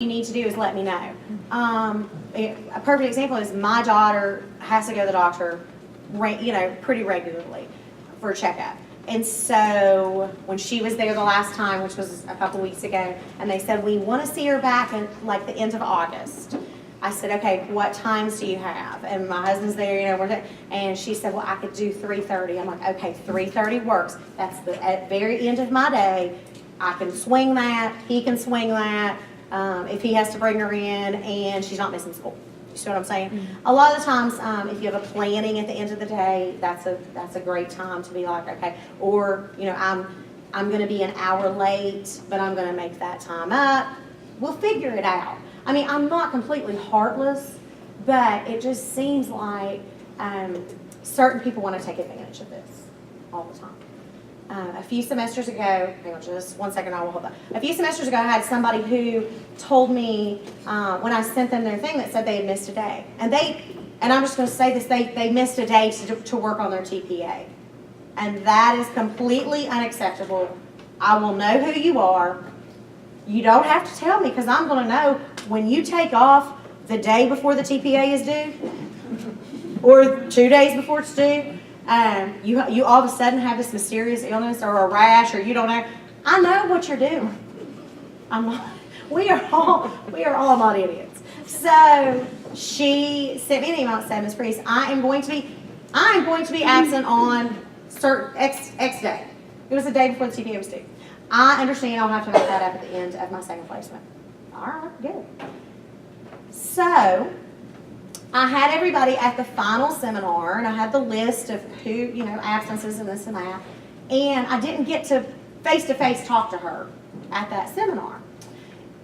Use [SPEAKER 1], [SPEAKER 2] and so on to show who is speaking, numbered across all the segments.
[SPEAKER 1] you need to do is let me know. A perfect example is my daughter has to go to the doctor, pretty regularly for a checkup. And so when she was there the last time, which was a couple weeks ago, and they said, we want to see her back in like the end of August. I said, okay, what times do you have? And my husband's there, and she said, well, I could do 3:30. I'm like, okay, 3:30 works. That's at very end of my day. I can swing that. He can swing that. If he has to bring her in and she's not missing school. You see what I'm saying? Mm-hmm. A lot of the times, if you have a planning at the end of the day, that's a great time to be like, okay, or, I'm going to be an hour late, but I'm going to make that time up. We'll figure it out. I mean, I'm not completely heartless, but it just seems like certain people want to take advantage of this all the time. A few semesters ago, hang on just 1 second, I will hold that. A few semesters ago, I had somebody who told me when I sent them their thing that said they had missed a day. And I'm just going to say this, they missed a day to work on their TPA. And that is completely unacceptable. I will know who you are. You don't have to tell me because I'm going to know when you take off the day before the TPA is due or 2 days before it's due. You all of a sudden have this mysterious illness or a rash or you don't know. I know what you're doing. We are all not idiots. So she sent me an email that said, Ms. Priest, I am going to be absent on certain X day. It was the day before the TPA was due. I understand I'll have to make that up at the end of my second placement. All right, good. So I had everybody at the final seminar, and I had the list of who, absences and this and that. And I didn't get to face-to-face talk to her at that seminar.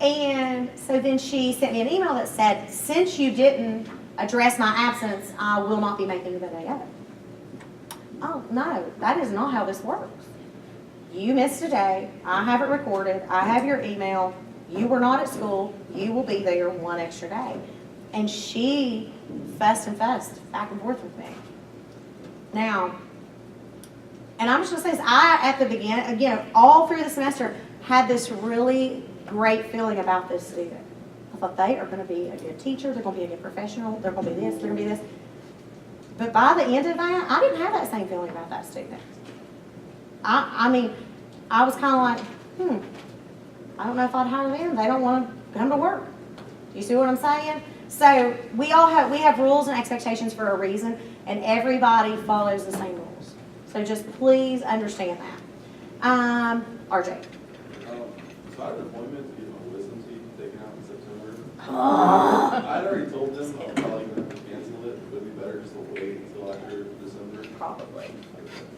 [SPEAKER 1] And so then she sent me an email that said, since you didn't address my absence, I will not be making the day up. Oh, no, that is not how this works. You missed a day. I have it recorded. I have your email. You were not at school. You will be there one extra day. And she fussed back and forth with me. Now, and I'm just going to say this, I, at the beginning, again, all through the semester, had this really great feeling about this student. I thought they are going to be a good teacher, they're going to be a good professional, they're going to be this, they're going to be this. But by the end of that, I didn't have that same feeling about that student. I mean, I was kind of like, I don't know if I'd hire them. They don't want to come to work. You see what I'm saying? So we have rules and expectations for a reason, and everybody follows the same rules. So just please understand that. RJ.
[SPEAKER 2] So I had an appointment to get my wisdom teeth taken out in September. I'd already told them I'm probably going to cancel it, but it'd be better just to wait until after December.
[SPEAKER 1] Probably.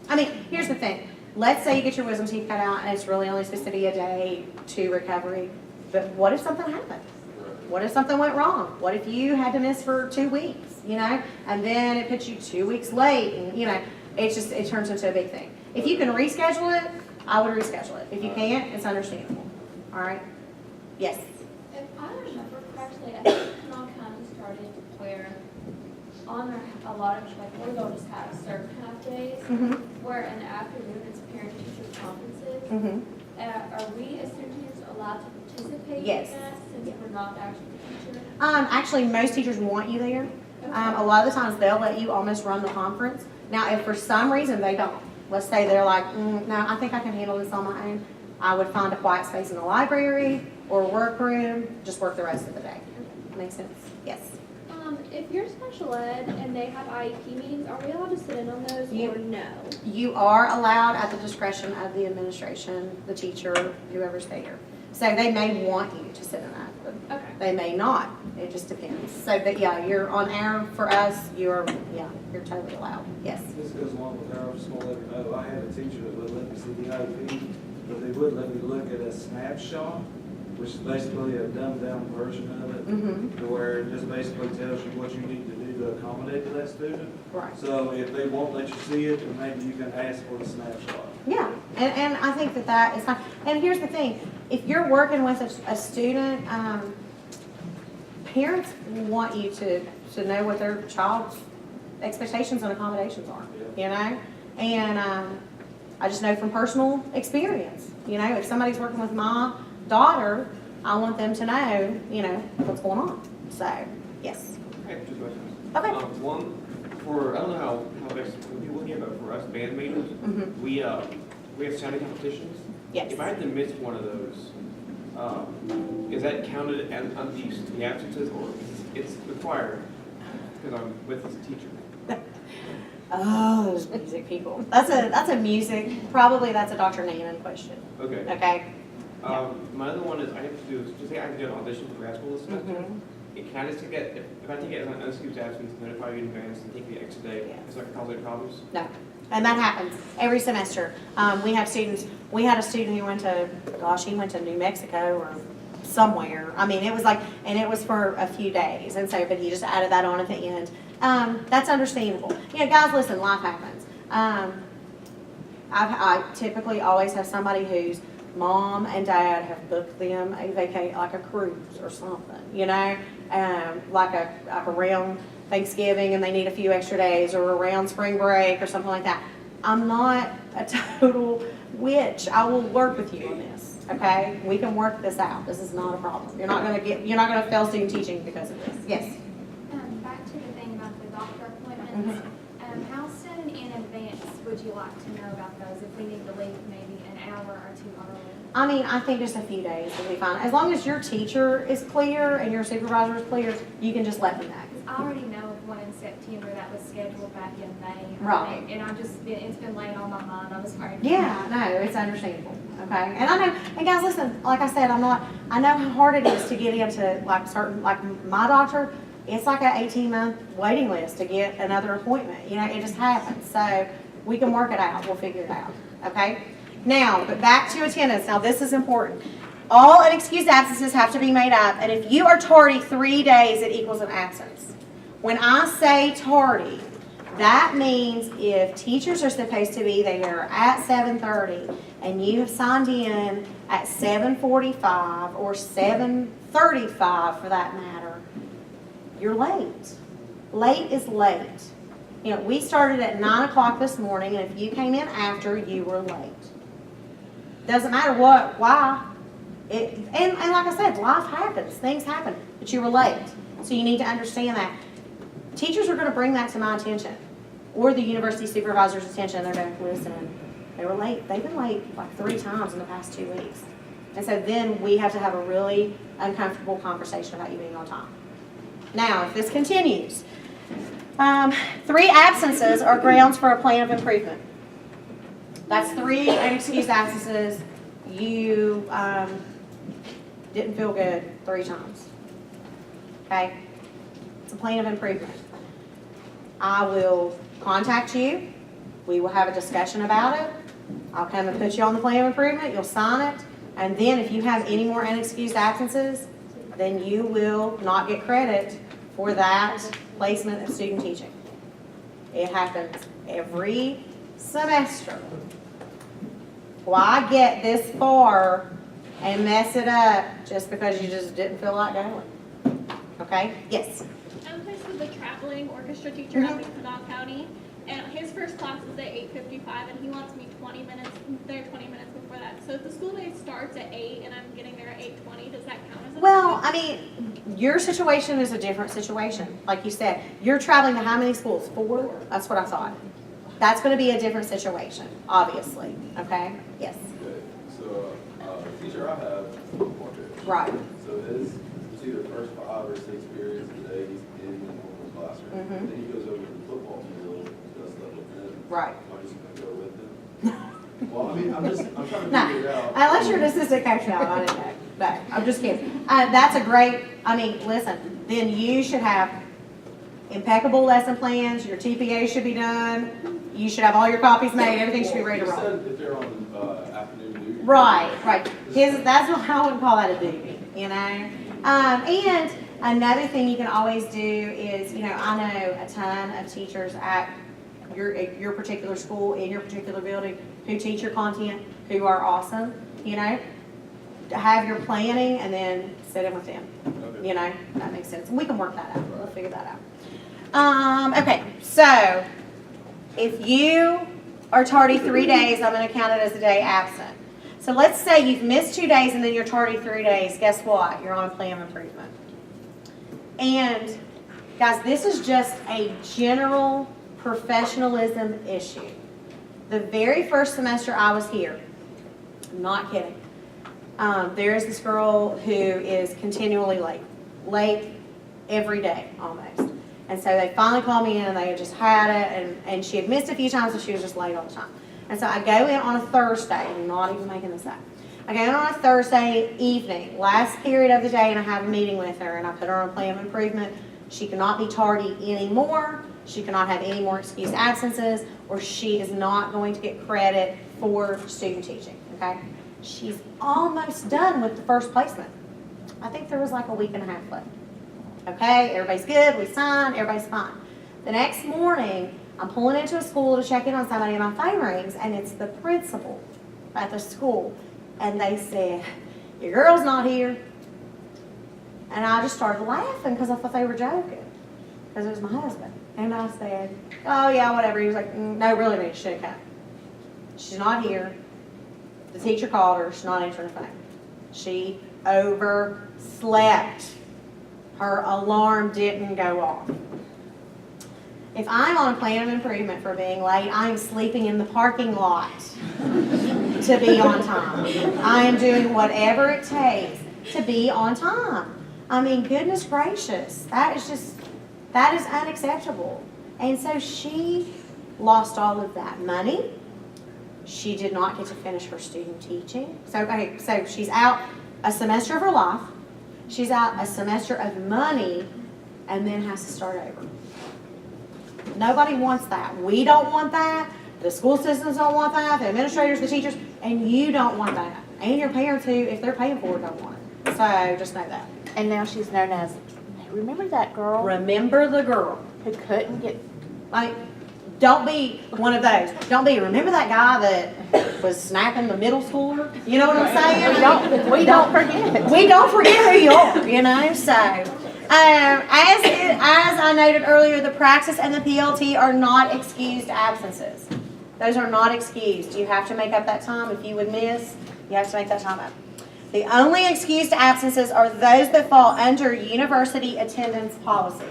[SPEAKER 1] I mean, here's the thing. Let's say you get your wisdom teeth cut out and it's really only supposed to be a day to recovery. But what if something happened? What if something went wrong? What if you had to miss for 2 weeks, and then it puts you 2 weeks late and, it turns into a big thing. If you can reschedule it, I would reschedule it. If you can't, it's understandable. All right? Yes?
[SPEAKER 3] If I remember correctly, I think Kanawha County started where on a lot of, they'll just have certain half days, where in the afternoon it's parent-teacher conferences. Are we as students allowed to participate in that since we're not actually the teacher?
[SPEAKER 1] Actually, most teachers want you there.
[SPEAKER 3] Okay.
[SPEAKER 1] A lot of the times they'll let you almost run the conference. Now, if for some reason they don't, let's say they're like, no, I think I can handle this on my own, I would find a quiet space in the library or workroom, just work the rest of the day. Makes sense? Yes.
[SPEAKER 3] If you're special ed and they have IEP meetings, are we allowed to sit in on those or no?
[SPEAKER 1] You are allowed at the discretion of the administration, the teacher, whoever's there. So they may want you to sit in that, but they may not. It just depends. So, but yeah, you're on air for us. You're totally allowed. Yes.
[SPEAKER 4] This goes along with her. I was just going to let her know. I had a teacher that would let me see the IEP, but they would let me look at a snapshot, which is basically a dumbed-down version of it, to where it just basically tells you what you need to do to accommodate to that student.
[SPEAKER 1] Right.
[SPEAKER 4] So if they won't let you see it, then maybe you can ask for the snapshot.
[SPEAKER 1] Yeah, and I think that is fine. And here's the thing. If you're working with a student, parents want you to know what their child's expectations and accommodations are, And I just know from personal experience, if somebody's working with my daughter, I want them to know, you know, what's going on. So, yes.
[SPEAKER 5] I have 2 questions.
[SPEAKER 1] Okay.
[SPEAKER 5] One, I don't know how best for people here, but for us band majors,
[SPEAKER 1] Mhm.
[SPEAKER 5] we have sounding competitions.
[SPEAKER 1] Yes.
[SPEAKER 5] If I had to miss one of those, is that counted as the absences, or it's required because I'm with the teacher?
[SPEAKER 1] Oh, those music people. That's a music, probably that's a Dr. Naaman question,
[SPEAKER 5] Okay.
[SPEAKER 1] okay?
[SPEAKER 5] My other one is I have to do, just say I have to do an audition for grad school this semester.
[SPEAKER 1] Mhm.
[SPEAKER 5] Can I just take that, if I take it as an unexcused absence, notify you in advance and take the extra day,
[SPEAKER 1] Yeah.
[SPEAKER 5] it's not gonna cause any problems?
[SPEAKER 1] No, and that happens every semester. We have students, we had a student who went to, gosh, he went to New Mexico or somewhere. I mean, it was like, and it was for a few days, and so, but he just added that on at the end. That's understandable. You know, guys, listen, life happens. I typically always have somebody whose mom and dad have booked them a like a cruise or something, you know, like around Thanksgiving and they need a few extra days, or around spring break or something like that. I'm not a total witch. I will work with you on this, okay? We can work this out. This is not a problem. You're not gonna fail student teaching because of this. Yes.
[SPEAKER 6] Back to the thing about the doctor appointments, how soon in advance would you like to know about those if we need to leave maybe an hour or 2 early?
[SPEAKER 1] I mean, I think just a few days will be fine. As long as your teacher is clear and your supervisor is clear, you can just let me know.
[SPEAKER 6] Because I already know of one in September that was scheduled back in May.
[SPEAKER 1] Right.
[SPEAKER 6] And it's been laying on my mind, I was worried.
[SPEAKER 1] Yeah, no, it's understandable, okay? And I know, and guys, listen, like I said, I know how hard it is to get into like my doctor, it's like an 18-month waiting list to get another appointment. You know, it just happens. So we can work it out. We'll figure it out, okay? Now, but back to attendance. Now, this is important. All unexcused absences have to be made up, and if you are tardy 3 days, it equals an absence. When I say tardy, that means if teachers are supposed to be there at 7:30 and you have signed in at 7:45 or 7:35 for that matter, you're late. Late is late. You know, we started at 9 o'clock this morning, and if you came in after, you were late. Doesn't matter why. And like I said, life happens, things happen, but you were late. So you need to understand that. Teachers are going to bring that to my attention, or the university supervisor's attention. They're going to listen. They were late. They've been late like 3 times in the past 2 weeks. And so then we have to have a really uncomfortable conversation about you being on time. Now, if this continues, 3 absences are grounds for a plan of improvement. That's 3 unexcused absences. You didn't feel good 3 times. Okay? It's a plan of improvement. I will contact you. We will have a discussion about it. I'll come and put you on the plan of improvement. You'll sign it. And then if you have any more unexcused absences, then you will not get credit for that placement of student teaching. It happens every semester. Why get this far and mess it up just because you just didn't feel like going? Okay? Yes.
[SPEAKER 7] I'm placed with a traveling orchestra teacher up in Kanawha County, and his first class is at 8:55, and he wants me 20 minutes before that. So if the school day starts at 8 and I'm getting there at 8:20, does that count as a
[SPEAKER 1] Well, I mean, your situation is a different situation. Like you said, you're traveling to how many schools? 4? That's what I thought. That's going to be a different situation, obviously. Okay? Yes.
[SPEAKER 2] Okay, so, the teacher I have, football coach.
[SPEAKER 1] Right.
[SPEAKER 2] So it's either first 5 or 6 periods a day he's in the normal classroom.
[SPEAKER 1] Mhm.
[SPEAKER 2] Then he goes over to the football field, does stuff with them.
[SPEAKER 1] Right.
[SPEAKER 2] I'm just gonna go with him. Well, I mean, I'm trying to
[SPEAKER 1] No,
[SPEAKER 2] figure it out.
[SPEAKER 1] unless you're an assistant coach now, I don't know. But I'm just kidding. That's a great, I mean, listen, then you should have impeccable lesson plans, your TPA should be done, you should have all your copies made, everything should be ready to
[SPEAKER 2] Well,
[SPEAKER 1] roll.
[SPEAKER 2] he said if they're on afternoon duty.
[SPEAKER 1] Right. That's what I wouldn't call that a duty, you know? And another thing you can always do is, you know, I know a ton of teachers at your particular school, in your particular building, who teach your content, who are awesome, you know? Have your planning and then sit in with them.
[SPEAKER 2] Okay.
[SPEAKER 1] You know, that makes sense. We can work that out. We'll figure that out. Okay, so if you are tardy 3 days, I'm going to count it as a day absent. So let's say you've missed 2 days and then you're tardy 3 days. Guess what? You're on a plan of improvement. And guys, this is just a general professionalism issue. The very first semester I was here, I'm not kidding, there is this girl who is continually late every day almost. And so they finally called me in and they had just had it, and she had missed a few times, so she was just late all the time. And so I go in on a Thursday, I'm not even making this up. I go in on a Thursday evening, last period of the day, and I have a meeting with her, and I put her on a plan of improvement. She cannot be tardy anymore. She cannot have any more excused absences, or she is not going to get credit for student teaching, okay? She's almost done with the first placement. I think there was like a week and a half left. Okay, everybody's good, we signed, everybody's fine. The next morning, I'm pulling into a school to check in on somebody, and my phone rings, and it's the principal at the school. And they said, your girl's not here. And I just started laughing because I thought they were joking, because it was my husband. And I said, oh yeah, whatever. He was like, no, really, man, she shouldn't come. She's not here. The teacher called her, she's not answering the phone. She overslept. Her alarm didn't go off. If I'm on a plan of improvement for being late, I am sleeping in the parking lot to be on time. I am doing whatever it takes to be on time. I mean, goodness gracious, that is unacceptable. And so she lost all of that money. She did not get to finish her student teaching. So she's out a semester of her life. She's out a semester of money, and then has to start over. Nobody wants that. We don't want that. The school systems don't want that. The administrators, the teachers, and you don't want that. And your parents who, if they're paying for it, don't want it. So just know that.
[SPEAKER 8] And now she's known as, remember that girl
[SPEAKER 1] Remember the girl.
[SPEAKER 8] who couldn't get,
[SPEAKER 1] Like, don't be one of those. Remember that guy that was snapping the middle schooler? You know what I'm saying?
[SPEAKER 8] we don't forget.
[SPEAKER 1] We don't forget who you are, you know? So, as I noted earlier, the praxis and the PLT are not excused absences. Those are not excused. You have to make up that time. If you would miss, you have to make that time up. The only excused absences are those that fall under university attendance policy.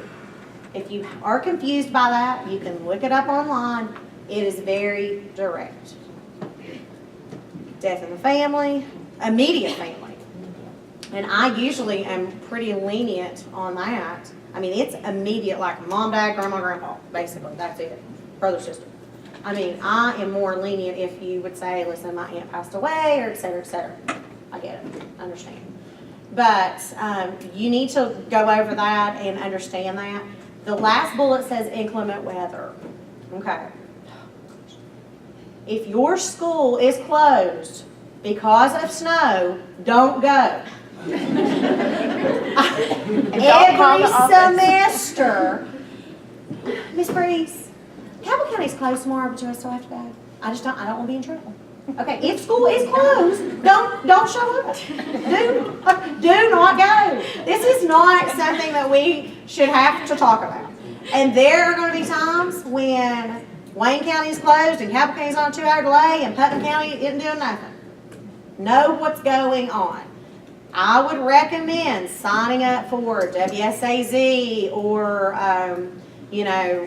[SPEAKER 1] If you are confused by that, you can look it up online. It is very direct. Death in the family, immediate family. And I usually am pretty lenient on that. I mean, it's immediate, like mom, dad, grandma, grandpa, basically. That's it. Brother, sister. I mean, I am more lenient if you would say, listen, my aunt passed away, or et cetera, et cetera. I get it. I understand. But you need to go over that and understand that. The last bullet says inclement weather. Okay. If your school is closed because of snow, don't go. Every semester, Miss Breeze, Cabell County's closed tomorrow, but you still have to go. I don't want to be in trouble. Okay, if school is closed, don't show up. Do not go. This is not something that we should have to talk about. And there are going to be times when Wayne County is closed and Cabell County's on a 2-hour delay and Putnam County isn't doing nothing. Know what's going on. I would recommend signing up for WSAZ or,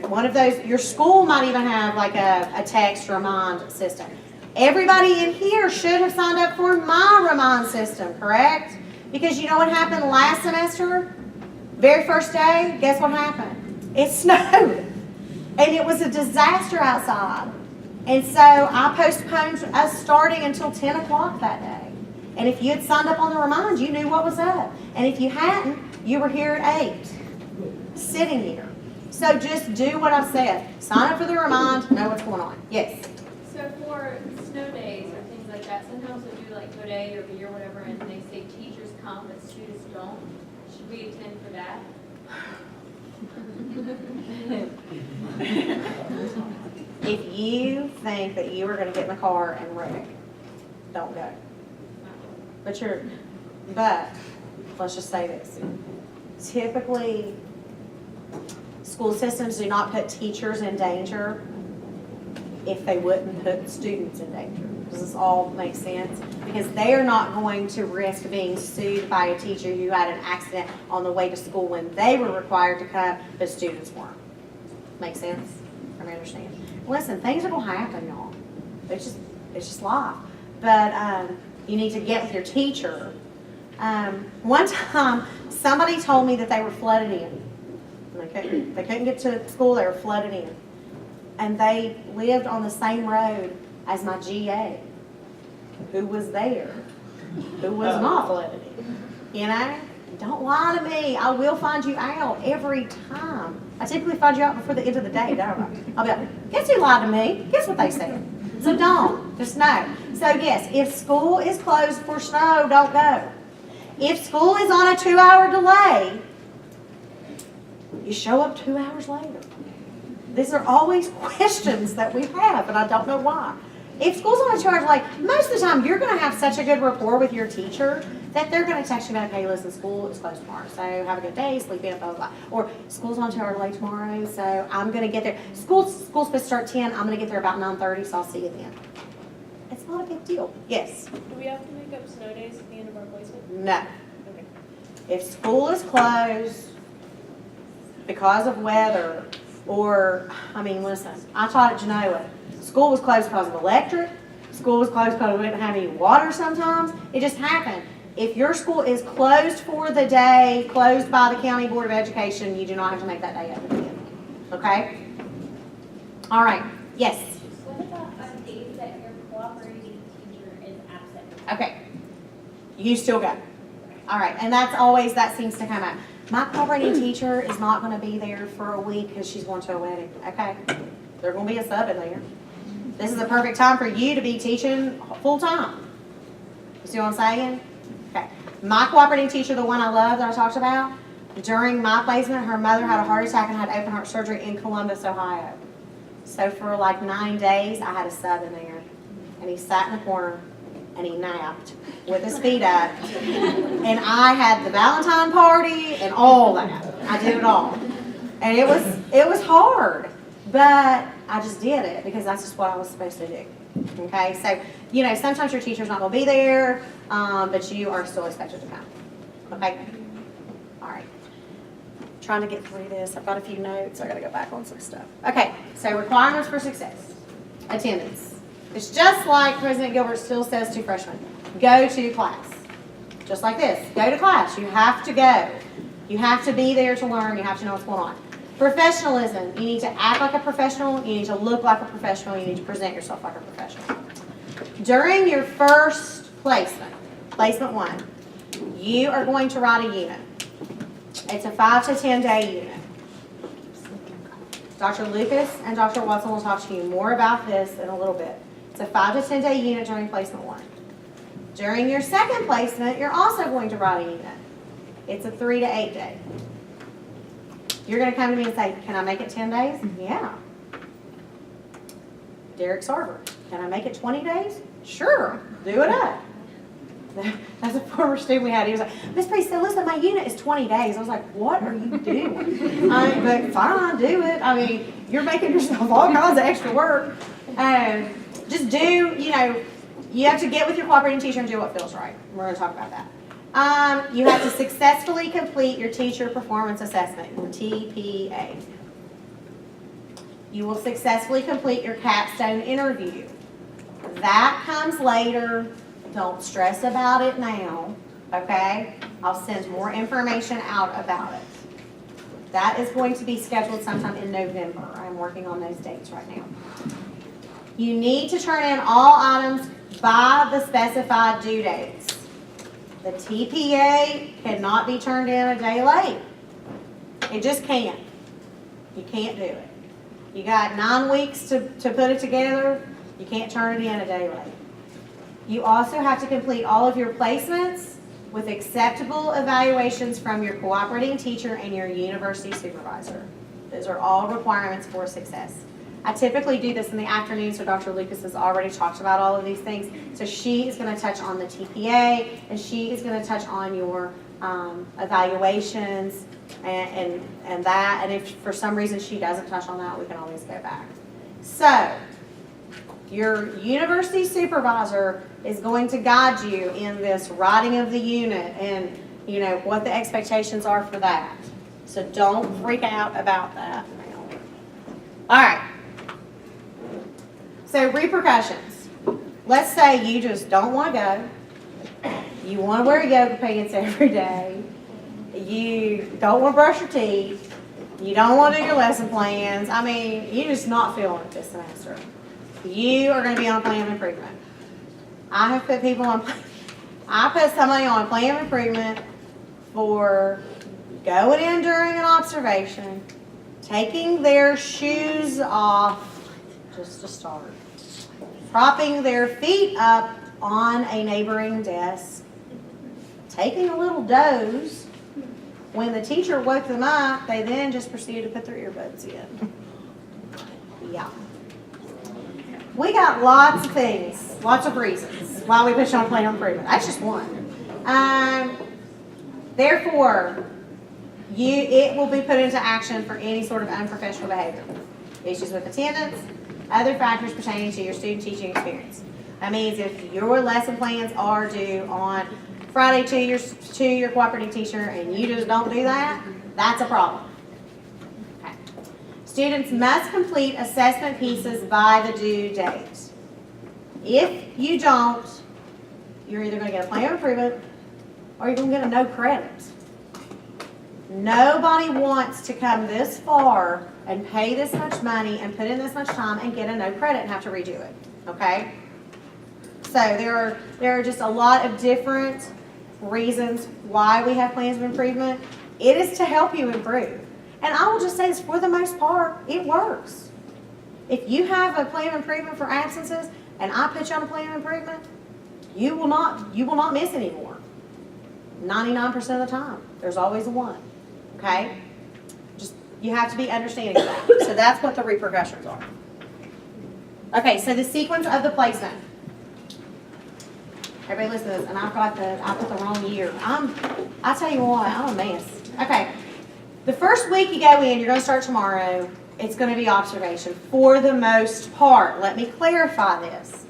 [SPEAKER 1] one of those. Your school might even have like a text remind system. Everybody in here should have signed up for my remind system, correct? Because you know what happened last semester? Very first day, guess what happened? It snowed. And it was a disaster outside. And so I postponed us starting until 10 o'clock that day. And if you had signed up on the remind, you knew what was up. And if you hadn't, you were here at 8, sitting here. So just do what I said. Sign up for the remind, know what's going on. Yes?
[SPEAKER 3] So for snow days or things like that, sometimes we do like Today or Be or whatever, and they say teachers come but students don't. Should we attend for that?
[SPEAKER 1] If you think that you are going to get in the car and wreck, don't go. But let's just say this. Typically, school systems do not put teachers in danger if they wouldn't put students in danger. Does this all make sense? Because they are not going to risk being sued by a teacher who had an accident on the way to school when they were required to come, but students weren't. Make sense? I understand. Listen, things are gonna happen, y'all. It's just life. But you need to get with your teacher. One time, somebody told me that they were flooded in. They couldn't get to school, they were flooded in. And they lived on the same road as my GA, who was there, who was not flooded in. You know? Don't lie to me. I will find you out every time. I typically find you out before the end of the day, don't I? I'll be like, guess who lied to me? Guess what they said? So don't. Just know. So yes, if school is closed for snow, don't go. If school is on a 2-hour delay, you show up 2 hours later. These are always questions that we have, and I don't know why. If school's on a 2-hour delay, most of the time you're going to have such a good rapport with your teacher that they're going to text you back, hey, listen, school is closed tomorrow, so have a good day, sleep in, blah, blah, blah. Or school's on a 2-hour delay tomorrow, so I'm going to get there. School's supposed to start 10, I'm going to get there about 9:30, so I'll see you then. It's not a big deal. Yes?
[SPEAKER 9] Do we have to make up snow days at the end of our placement?
[SPEAKER 1] No.
[SPEAKER 9] Okay.
[SPEAKER 1] If school is closed because of weather, or, I mean, listen, I taught at Genoa. School was closed because of electric. School was closed because we didn't have any water sometimes. It just happened. If your school is closed for the day, closed by the County Board of Education, you do not have to make that day up again. Okay? All right. Yes?
[SPEAKER 3] What about on days that your cooperating teacher is absent?
[SPEAKER 1] Okay. You still go. All right. And that seems to come up. My cooperating teacher is not going to be there for a week because she's going to a wedding. Okay? There's going to be a sub in there. This is the perfect time for you to be teaching full time. You see what I'm saying? Okay. My cooperating teacher, the one I love that I talked about, during my placement, her mother had a heart attack and had open heart surgery in Columbus, Ohio. So for like 9 days, I had a sub in there. And he sat in the corner and he napped with his feet up. And I had the Valentine party and all that. I did it all. And it was hard. But I just did it because that's just what I was supposed to do. Okay, so, you know, sometimes your teacher's not going to be there, but you are still expected to come. Okay? All right. Trying to get through this. I've got a few notes. I got to go back on some stuff. Okay, so requirements for success. Attendance. It's just like President Gilbert still says to freshmen, go to class. Just like this. Go to class. You have to go. You have to be there to learn. You have to know what's going on. Professionalism. You need to act like a professional. You need to look like a professional. You need to present yourself like a professional. During your first placement, placement 1, you are going to write a unit. It's a 5 to 10 day unit. Dr. Lucas and Dr. Watson will talk to you more about this in a little bit. It's a 5 to 10 day unit during placement 1. During your second placement, you're also going to write a unit. It's a 3 to 8 day. You're going to come to me and say, can I make it 10 days? Yeah. Derek Sarver, can I make it 20 days? Sure, do it up. That's a former student we had. He was like, Miss Priest said, listen, my unit is 20 days. I was like, what are you doing? But fine, do it. I mean, you're making yourself all kinds of extra work. Just do, you know, you have to get with your cooperating teacher and do what feels right. We're going to talk about that. You have to successfully complete your teacher performance assessment, your TPA. You will successfully complete your capstone interview. That comes later. Don't stress about it now, okay? I'll send more information out about it. That is going to be scheduled sometime in November. I'm working on those dates right now. You need to turn in all items by the specified due dates. The TPA cannot be turned in a day late. It just can't. You can't do it. You got 9 weeks to put it together. You can't turn it in a day late. You also have to complete all of your placements with acceptable evaluations from your cooperating teacher and your university supervisor. Those are all requirements for success. I typically do this in the afternoon, so Dr. Lucas has already talked about all of these things. So she is going to touch on the TPA, and she is going to touch on your evaluations and that. And if for some reason she doesn't touch on that, we can always go back. So Your university supervisor is going to guide you in this writing of the unit and, you know, what the expectations are for that. So don't freak out about that now. All right. So repercussions. Let's say you just don't want to go. You want to wear yoga pants every day. You don't want to brush your teeth. You don't want to do your lesson plans. I mean, you're just not feeling it this semester. You are going to be on a plan of improvement. I have put people on, I put somebody on a plan of improvement for going in during an observation, taking their shoes off, just to start, propping their feet up on a neighboring desk, taking a little doze. When the teacher woke them up, they then just proceeded to put their earbuds in. Yeah. We got lots of things, lots of reasons why we push on plan of improvement. That's just one. Therefore, it will be put into action for any sort of unprofessional behavior. Issues with attendance, other factors pertaining to your student teaching experience. That means if your lesson plans are due on Friday to your cooperating teacher and you just don't do that, that's a problem. Okay. Students must complete assessment pieces by the due date. If you don't, you're either going to get a plan of improvement or you're going to get a no credit. Nobody wants to come this far and pay this much money and put in this much time and get a no credit and have to redo it. Okay? So there are just a lot of different reasons why we have plans of improvement. It is to help you improve. And I will just say this, for the most part, it works. If you have a plan of improvement for absences and I put you on a plan of improvement, you will not miss anymore. 99% of the time. There's always a one. Okay? Just, you have to be understanding of that. So that's what the repercussions are. Okay, so the sequence of the placement. Everybody listen to this, and I put the wrong year. I tell you what, I'm a mess. Okay. The first week you go in, you're going to start tomorrow. It's going to be observation for the most part. Let me clarify this.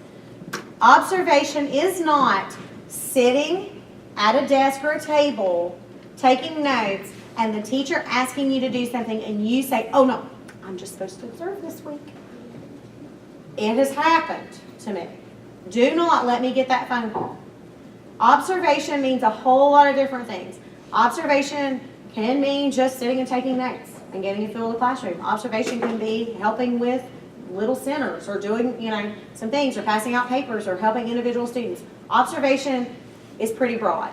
[SPEAKER 1] Observation is not sitting at a desk or a table, taking notes, and the teacher asking you to do something, and you say, oh no, I'm just supposed to observe this week. It has happened to me. Do not let me get that phone call. Observation means a whole lot of different things. Observation can mean just sitting and taking notes and getting a feel of the classroom. Observation can be helping with little centers or doing, some things or passing out papers or helping individual students. Observation is pretty broad.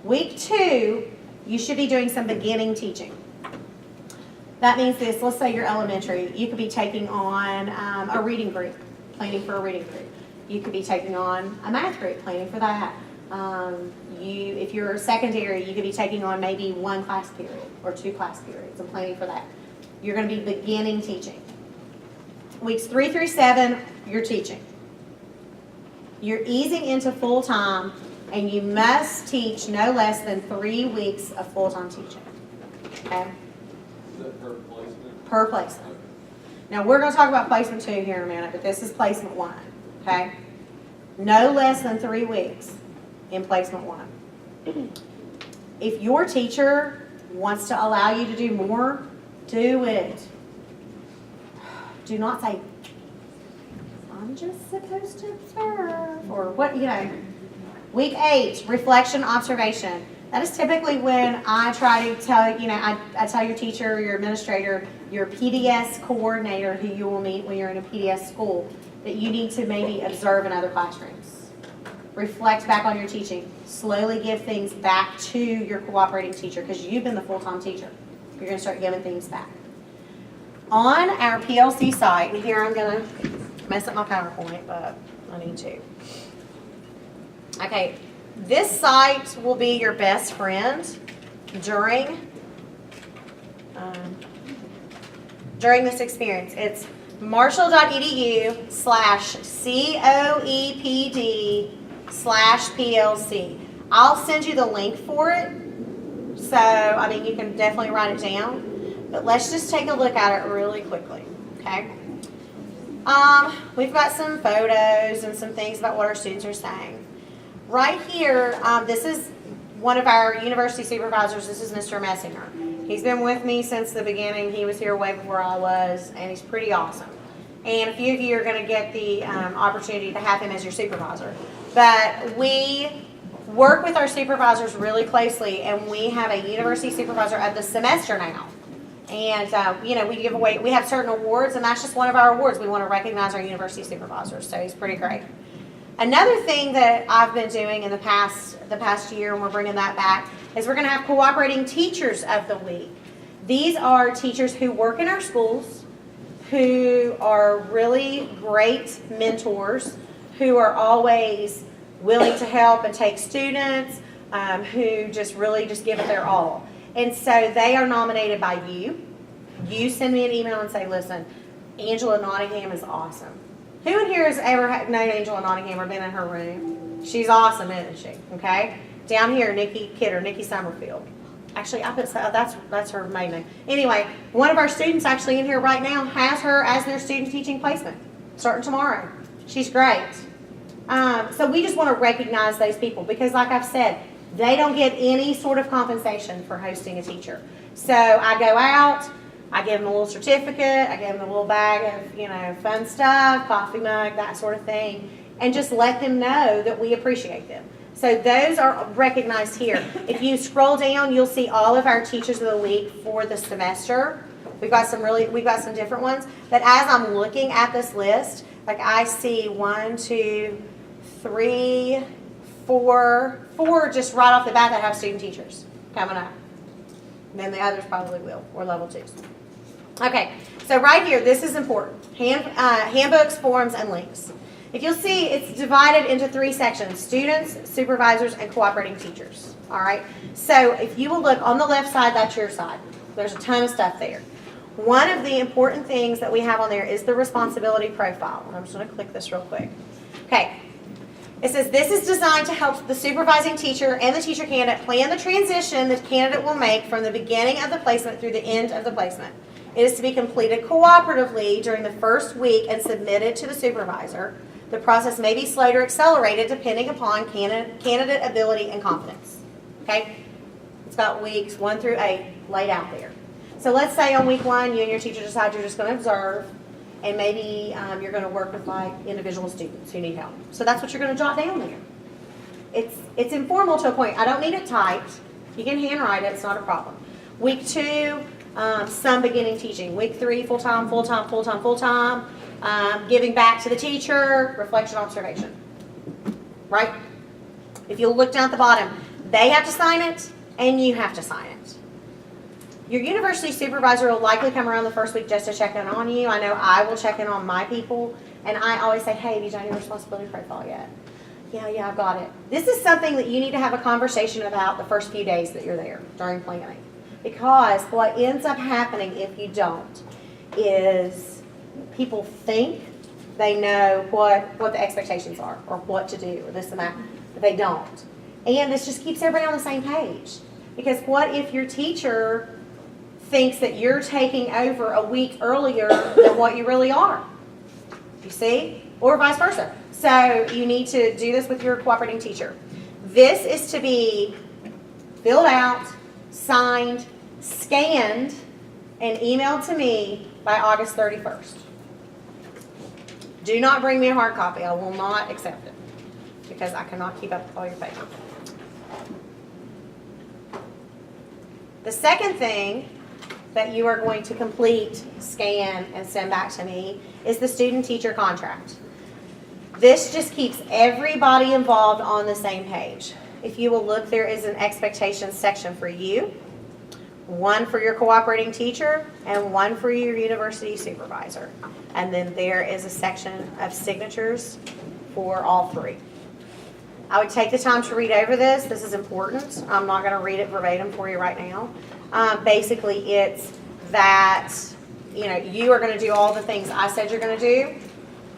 [SPEAKER 1] Week 2, you should be doing some beginning teaching. That means this, let's say you're elementary, you could be taking on a reading group, planning for a reading group. You could be taking on a math group, planning for that. If you're secondary, you could be taking on maybe 1 class period or 2 class periods and planning for that. You're going to be beginning teaching. Weeks 3 through 7, you're teaching. You're easing into full-time, and you must teach no less than 3 weeks of full-time teaching. Okay?
[SPEAKER 2] Is that per placement?
[SPEAKER 1] Per placement. Now, we're going to talk about placement 2 here in a minute, but this is placement 1. Okay? No less than 3 weeks in placement 1. If your teacher wants to allow you to do more, do it. Do not say, I'm just supposed to observe, or what, Week 8, reflection, observation. That is typically when I try to tell, I tell your teacher, your administrator, your PDS coordinator who you will meet when you're in a PDS school, that you need to maybe observe in other classrooms. Reflect back on your teaching. Slowly give things back to your cooperating teacher because you've been the full-time teacher. You're going to start giving things back. On our PLC site, and here I'm going to mess up my PowerPoint, but I need to. Okay, this site will be your best friend during this experience. It's marshall.edu/COEPD/PLC. I'll send you the link for it. So, you can definitely write it down. But let's just take a look at it really quickly, okay? We've got some photos and some things about what our students are saying. Right here, this is one of our university supervisors. This is Mr. Messinger. He's been with me since the beginning. He was here way before I was, and he's pretty awesome. And a few of you are going to get the opportunity to have him as your supervisor. But we work with our supervisors really closely, and we have a university supervisor of the semester now. And, we give away, we have certain awards, and that's just one of our awards. We want to recognize our university supervisors, so he's pretty great. Another thing that I've been doing in the past year, and we're bringing that back, is we're going to have cooperating teachers of the week. These are teachers who work in our schools, who are really great mentors, who are always willing to help and take students, who just really just give it their all. And so they are nominated by you. You send me an email and say, listen, Angela Nottingham is awesome. Who in here has ever known Angela Nottingham or been in her room? She's awesome, isn't she? Okay? Down here, Nikki Kidder, Nikki Summerfield. Actually, I put that's her maiden name. Anyway, one of our students actually in here right now has her as their student teaching placement, starting tomorrow. She's great. So we just want to recognize those people because, like I've said, they don't get any sort of compensation for hosting a teacher. So I go out, I give them a little certificate, I give them a little bag of, fun stuff, coffee mug, that sort of thing, and just let them know that we appreciate them. So those are recognized here. If you scroll down, you'll see all of our teachers of the week for the semester. We've got some different ones. But as I'm looking at this list, like I see 1, 2, 3, 4 just right off the bat that have student teachers coming up. And then the others probably will, or level 2s. Okay, so right here, this is important. Handbooks, forms, and links. If you'll see, it's divided into 3 sections: students, supervisors, and cooperating teachers. All right, so if you will look on the left side, that's your side. There's a ton of stuff there. One of the important things that we have on there is the responsibility profile. And I'm just going to click this real quick. Okay. It says, this is designed to help the supervising teacher and the teacher candidate plan the transition the candidate will make from the beginning of the placement through the end of the placement. It is to be completed cooperatively during the first week and submitted to the supervisor. The process may be slowed or accelerated depending upon candidate ability and confidence. Okay? It's got weeks 1 through 8 laid out there. So let's say on week 1, you and your teacher decide you're just going to observe. And maybe you're going to work with like individual students who need help. So that's what you're going to jot down there. It's informal to a point. I don't need it typed. You can handwrite it. It's not a problem. Week 2, some beginning teaching. Week 3, full-time, full-time, full-time, full-time. Giving back to the teacher, reflection, observation. Right? If you'll look down at the bottom, they have to sign it and you have to sign it. Your university supervisor will likely come around the first week just to check in on you. I know I will check in on my people, and I always say, hey, have you done your responsibility profile yet? Yeah, I've got it. This is something that you need to have a conversation about the first few days that you're there during planning. Because what ends up happening if you don't is people think they know what the expectations are or what to do or this and that, but they don't. And this just keeps everybody on the same page. Because what if your teacher thinks that you're taking over a week earlier than what you really are? You see? Or vice versa. So you need to do this with your cooperating teacher. This is to be filled out, signed, scanned, and emailed to me by August 31st. Do not bring me a hard copy. I will not accept it because I cannot keep up with all your paper. The second thing that you are going to complete, scan, and send back to me is the student-teacher contract. This just keeps everybody involved on the same page. If you will look, there is an expectations section for you, one for your cooperating teacher, and one for your university supervisor. And then there is a section of signatures for all 3. I would take the time to read over this. This is important. I'm not going to read it verbatim for you right now. Basically, it's that, you are going to do all the things I said you're going to do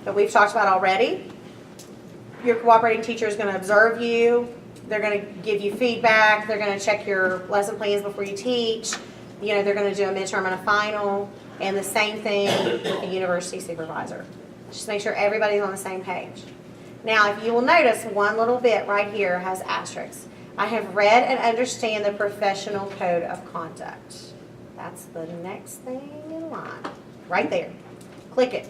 [SPEAKER 1] that we've talked about already. Your cooperating teacher is going to observe you. They're going to give you feedback. They're going to check your lesson plans before you teach. They're going to do a midterm and a final. And the same thing with the university supervisor. Just make sure everybody's on the same page. Now, if you will notice, one little bit right here has asterisks. I have read and understand the professional code of conduct. That's the next thing in line, right there. Click it.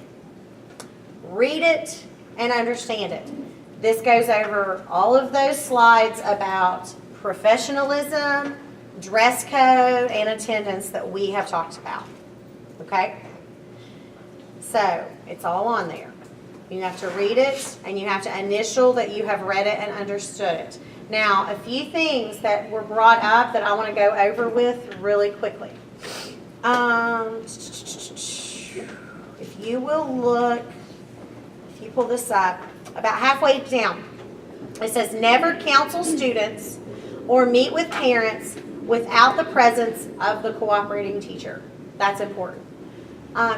[SPEAKER 1] Read it and understand it. This goes over all of those slides about professionalism, dress code, and attendance that we have talked about. Okay? So, it's all on there. You have to read it, and you have to initial that you have read it and understood it. Now, a few things that were brought up that I want to go over with really quickly. If you will look, if you pull this up, about halfway down, it says never counsel students or meet with parents without the presence of the cooperating teacher. That's important.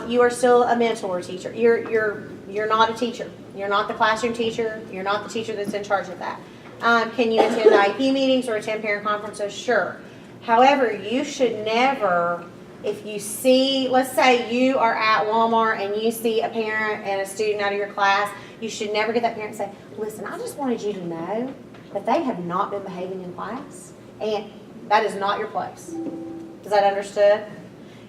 [SPEAKER 1] You are still a mentor teacher. You're not a teacher. You're not the classroom teacher. You're not the teacher that's in charge of that. Can you attend IEP meetings or attend parent conferences? Sure. However, you should never, if you see, let's say you are at Walmart and you see a parent and a student out of your class, you should never get that parent and say, listen, I just wanted you to know that they have not been behaving in class, and that is not your place. Is that understood?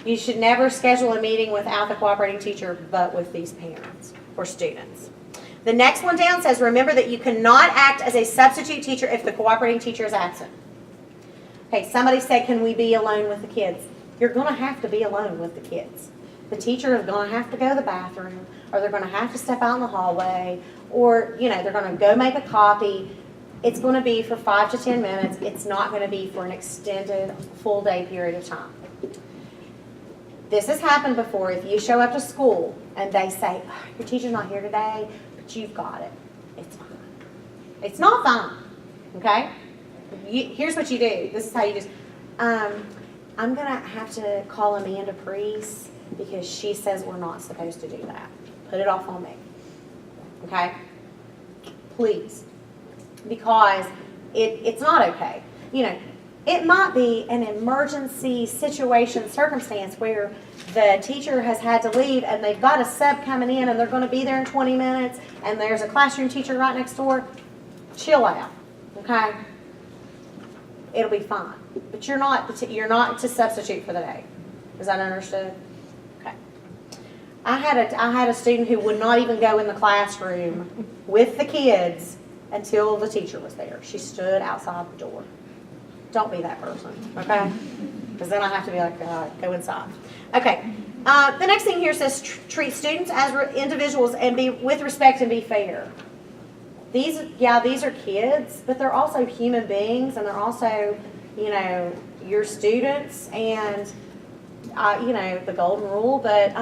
[SPEAKER 1] You should never schedule a meeting without the cooperating teacher, but with these parents or students. The next one down says, remember that you cannot act as a substitute teacher if the cooperating teacher is absent. Okay, somebody said, can we be alone with the kids? You're going to have to be alone with the kids. The teacher is going to have to go to the bathroom, or they're going to have to step out in the hallway, or, they're going to go make a copy. It's going to be for 5 to 10 minutes. It's not going to be for an extended full day period of time. This has happened before. If you show up to school and they say, oh, your teacher's not here today, but you've got it. It's fine. It's not fine. Okay? Here's what you do. This is how you just, I'm going to have to call Amanda Priest because she says we're not supposed to do that. Put it off on me. Okay? Please. Because it's not okay. It might be an emergency situation, circumstance where the teacher has had to leave and they've got a sub coming in and they're going to be there in 20 minutes and there's a classroom teacher right next door. Chill out, okay? It'll be fine. But you're not to substitute for the day. Is that understood? Okay. I had a student who would not even go in the classroom with the kids until the teacher was there. She stood outside the door. Don't be that person, okay? Because then I have to be like, go inside. Okay. The next thing here says treat students as individuals and be with respect and be fair. These are kids, but they're also human beings, and they're also, your students, and the golden rule. But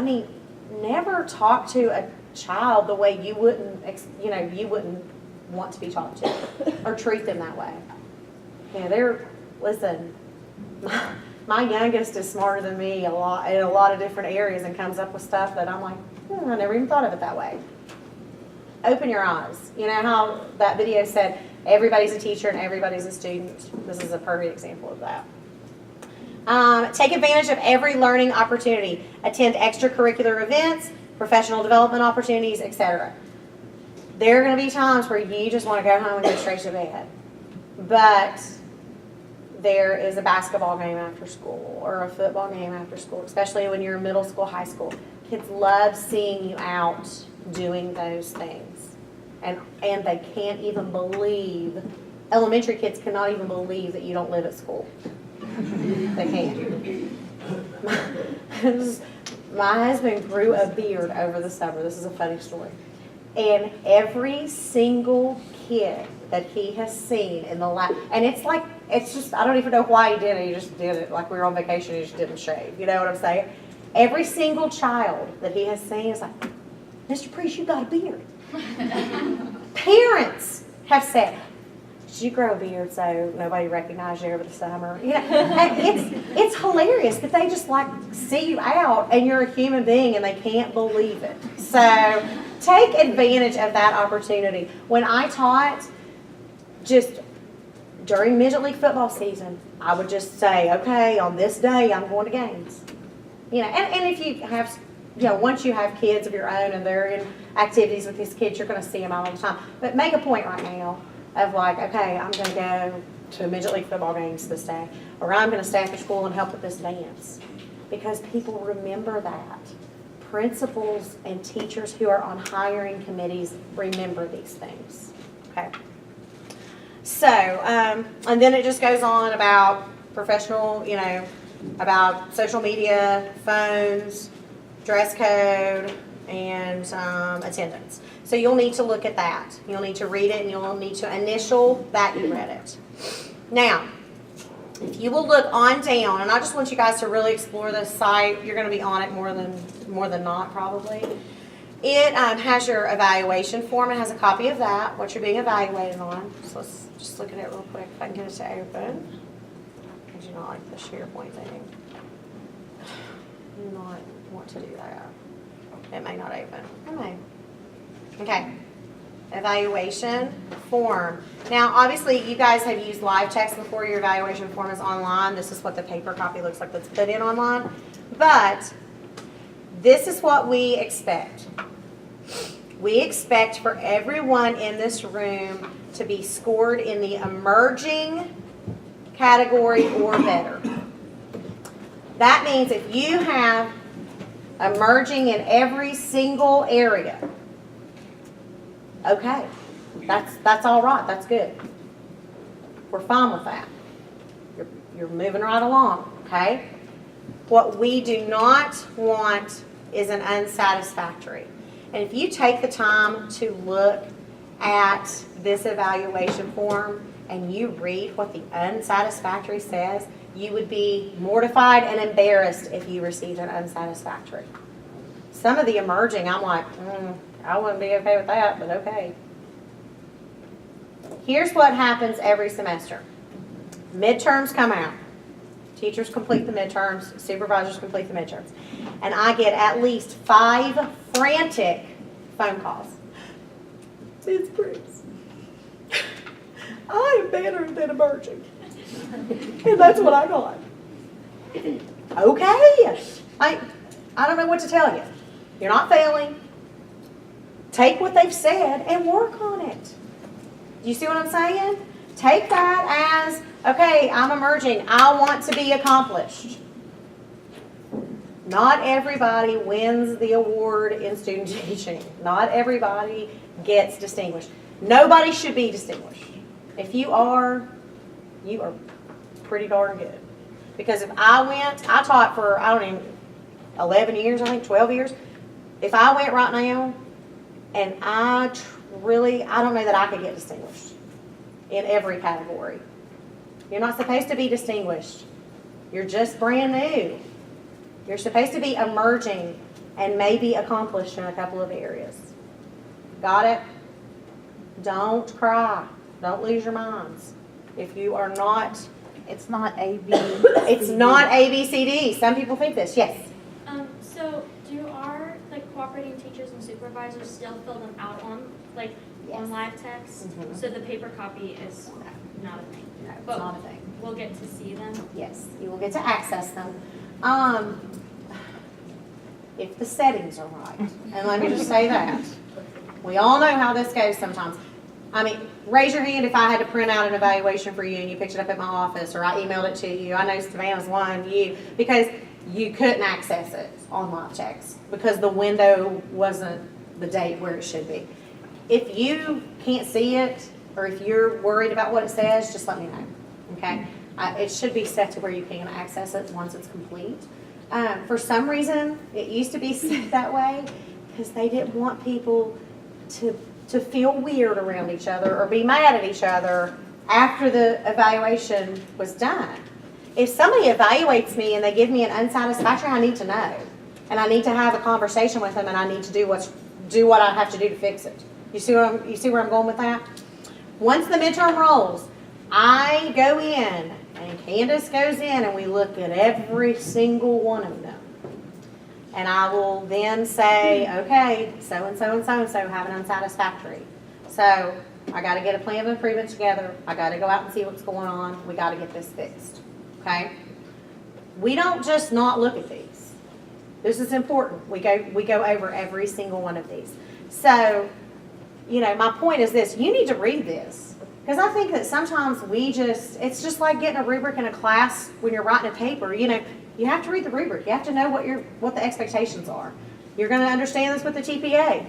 [SPEAKER 1] never talk to a child the way you wouldn't want to be talked to, or treat them that way. Listen, my youngest is smarter than me in a lot of different areas and comes up with stuff that I'm like, I never even thought of it that way. Open your eyes. You know how that video said everybody's a teacher and everybody's a student? This is a perfect example of that. Take advantage of every learning opportunity. Attend extracurricular events, professional development opportunities, etc. There are going to be times where you just want to go home and go straight to bed. But there is a basketball game after school or a football game after school, especially when you're in middle school, high school. Kids love seeing you out doing those things. And they can't even believe, elementary kids cannot even believe that you don't live at school. They can't. My husband grew a beard over the summer. This is a funny story. And every single kid that he has seen in the last, and it's just, I don't even know why he did it. He just did it. Like we were on vacation, he just didn't shave. You know what I'm saying? Every single child that he has seen is like, Mr. Priest, you got a beard. Parents have said, did you grow a beard so nobody recognized you over the summer? It's hilarious, but they just see you out and you're a human being and they can't believe it. So take advantage of that opportunity. When I taught, just during Midget League football season, I would just say, okay, on this day I'm going to games. And if you have once you have kids of your own and they're in activities with these kids, you're gonna see them all the time. But make a point right now of like, okay, I'm gonna go to Midget League football games this day, or I'm gonna stay after school and help with this dance. Because people remember that. Principals and teachers who are on hiring committees remember these things, okay? So, and then it just goes on about professional, about social media, phones, dress code, and attendance. So you'll need to look at that. You'll need to read it, and you'll need to initial that you read it. Now, if you will look on down, and I just want you guys to really explore this site. You're going to be on it more than not, probably. It has your evaluation form. It has a copy of that, what you're being evaluated on. So let's just look at it real quick if I can get it to open. I do not like the SharePoint thing. I do not want to do that. It may not open. It may. Okay. Evaluation form. Now, obviously, you guys have used live text before. Your evaluation form is online. This is what the paper copy looks like that's put in online. But this is what we expect. We expect for everyone in this room to be scored in the emerging category or better. That means if you have emerging in every single area, okay, that's all right. That's good. We're fine with that. You're moving right along, okay? What we do not want is an unsatisfactory. And if you take the time to look at this evaluation form and you read what the unsatisfactory says, you would be mortified and embarrassed if you received an unsatisfactory. Some of the emerging, I'm like, I wouldn't be okay with that, but okay. Here's what happens every semester. Midterms come out. Teachers complete the midterms, supervisors complete the midterms. And I get at least 5 frantic phone calls. Ms. Briggs, I am better than emerging. And that's what I got. Okay. I don't know what to tell you. You're not failing. Take what they've said and work on it. You see what I'm saying? Take that as, okay, I'm emerging. I want to be accomplished. Not everybody wins the award in student teaching. Not everybody gets distinguished. Nobody should be distinguished. If you are pretty darn good. Because if I taught for, 11 years, 12 years. If I went right now, and I don't know that I could get distinguished in every category. You're not supposed to be distinguished. You're just brand new. You're supposed to be emerging and maybe accomplished in a couple of areas. Got it? Don't cry. Don't lose your minds. If you are not,
[SPEAKER 8] It's not A, B.
[SPEAKER 1] it's not A, B, C, D. Some people think this. Yes.
[SPEAKER 3] So do our cooperating teachers and supervisors still fill them out on on live text?
[SPEAKER 1] Mhm.
[SPEAKER 3] So the paper copy is not a thing.
[SPEAKER 1] No, it's
[SPEAKER 3] But
[SPEAKER 1] not a thing.
[SPEAKER 3] we'll get to see them.
[SPEAKER 1] Yes, you will get to access them. If the settings are right. And let me just say that. We all know how this goes sometimes. Raise your hand if I had to print out an evaluation for you and you picked it up at my office or I emailed it to you. I know Savannah's one, because you couldn't access it on live text because the window wasn't the date where it should be. If you can't see it or if you're worried about what it says, just let me know, okay? It should be set to where you can access it once it's complete. For some reason, it used to be set that way because they didn't want people to feel weird around each other or be mad at each other after the evaluation was done. If somebody evaluates me and they give me an unsatisfactory, I need to know. And I need to have a conversation with them and I need to do what I have to do to fix it. You see where I'm going with that? Once the midterm rolls, I go in and Candace goes in and we look at every single one of them. And I will then say, okay, so-and-so and so-and-so have an unsatisfactory. So I got to get a plan of improvement together. I got to go out and see what's going on. We got to get this fixed, okay? We don't just not look at these. This is important. We go over every single one of these. So, my point is this, you need to read this. Because I think that sometimes it's just like getting a rubric in a class when you're writing a paper. You have to read the rubric. You have to know what the expectations are. You're going to understand this with the TPA.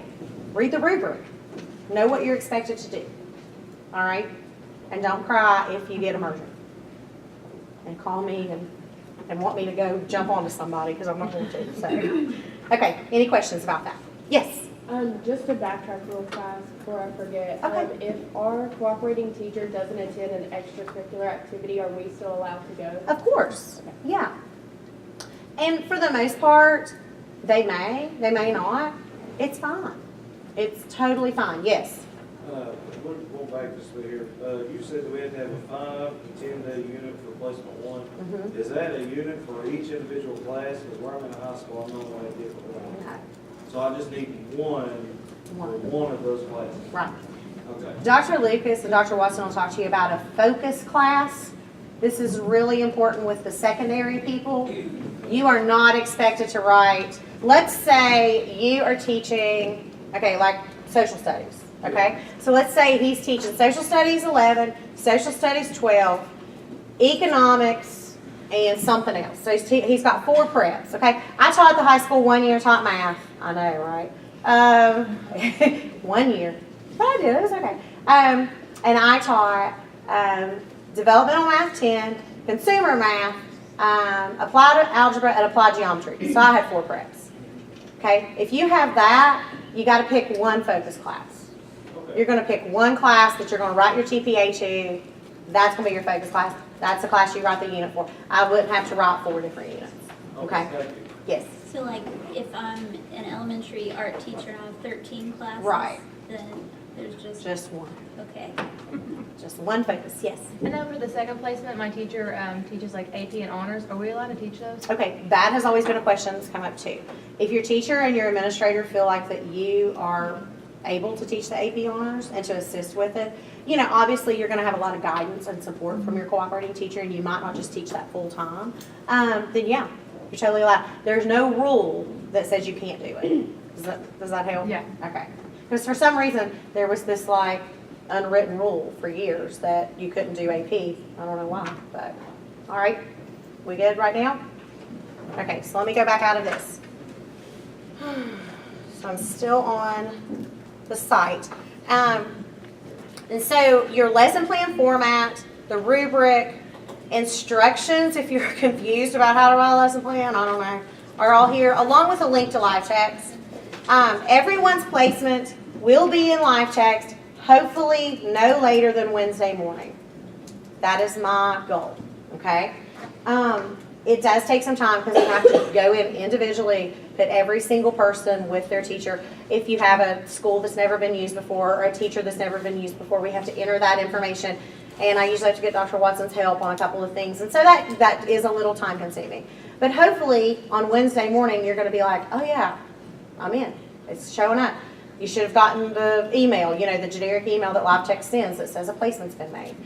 [SPEAKER 1] Read the rubric. Know what you're expected to do. All right? And don't cry if you get emergent. And call me and want me to go jump onto somebody because I'm not going to. So, okay. Any questions about that? Yes.
[SPEAKER 9] Just to backtrack real fast before I forget.
[SPEAKER 1] Okay.
[SPEAKER 9] If our cooperating teacher doesn't attend an extracurricular activity, are we still allowed to go?
[SPEAKER 1] Of course. Yeah. And for the most part, they may not. It's fine. It's totally fine. Yes.
[SPEAKER 4] Going back just a bit here, you said that we had to have a 5 to 10 day unit for placement 1.
[SPEAKER 1] Mm-hmm.
[SPEAKER 4] Is that a unit for each individual class? Because where I'm in high school, I'm not going to get one.
[SPEAKER 1] Okay.
[SPEAKER 4] So I just need one for one of those classes.
[SPEAKER 1] Right.
[SPEAKER 4] Okay.
[SPEAKER 1] Dr. Lucas and Dr. Watson will talk to you about a focus class. This is really important with the secondary people. You are not expected to write, let's say you are teaching, like social studies. Okay, so let's say he's teaching social studies 11, social studies 12, economics, and something else. So he's got 4 preps. Okay, I taught at the high school 1 year, taught math. I know, right? 1 year, but I did. It was okay. And I taught developmental math 10, consumer math, applied algebra, and applied geometry. So I had 4 preps. Okay, if you have that, you got to pick one focus class. You're going to pick one class that you're going to write your TPA to. That's going to be your focus class. That's the class you write the unit for. I wouldn't have to write 4 different units. Okay?
[SPEAKER 4] Thank you.
[SPEAKER 1] Yes.
[SPEAKER 10] So like if I'm an elementary art teacher and I have 13 classes,
[SPEAKER 1] Right.
[SPEAKER 10] then there's
[SPEAKER 1] Just one.
[SPEAKER 10] okay.
[SPEAKER 1] Just one focus. Yes.
[SPEAKER 11] And then for the second placement, my teacher teaches like AP and honors. Are we allowed to teach those?
[SPEAKER 1] Okay, that has always been a question that's come up too. If your teacher and your administrator feel like that you are able to teach the AP honors and to assist with it, obviously you're going to have a lot of guidance and support from your cooperating teacher, and you might not just teach that full time. Then yeah, you're totally allowed. There's no rule that says you can't do it. Does that help?
[SPEAKER 11] Yeah.
[SPEAKER 1] Okay. Because for some reason there was this unwritten rule for years that you couldn't do AP. I don't know why, but all right. We good right now? Okay, so let me go back out of this. So I'm still on the site. And so your lesson plan format, the rubric, instructions, if you're confused about how to write a lesson plan, I don't know, are all here, along with a link to live text. Everyone's placement will be in live text, hopefully no later than Wednesday morning. That is my goal, okay? It does take some time because you have to go in individually, put every single person with their teacher. If you have a school that's never been used before or a teacher that's never been used before, we have to enter that information. And I usually have to get Dr. Watson's help on a couple of things. And so that is a little time consuming. But hopefully on Wednesday morning, you're going to be like, oh yeah, I'm in. It's showing up. You should have gotten the email, the generic email that live text sends that says a placement's been made.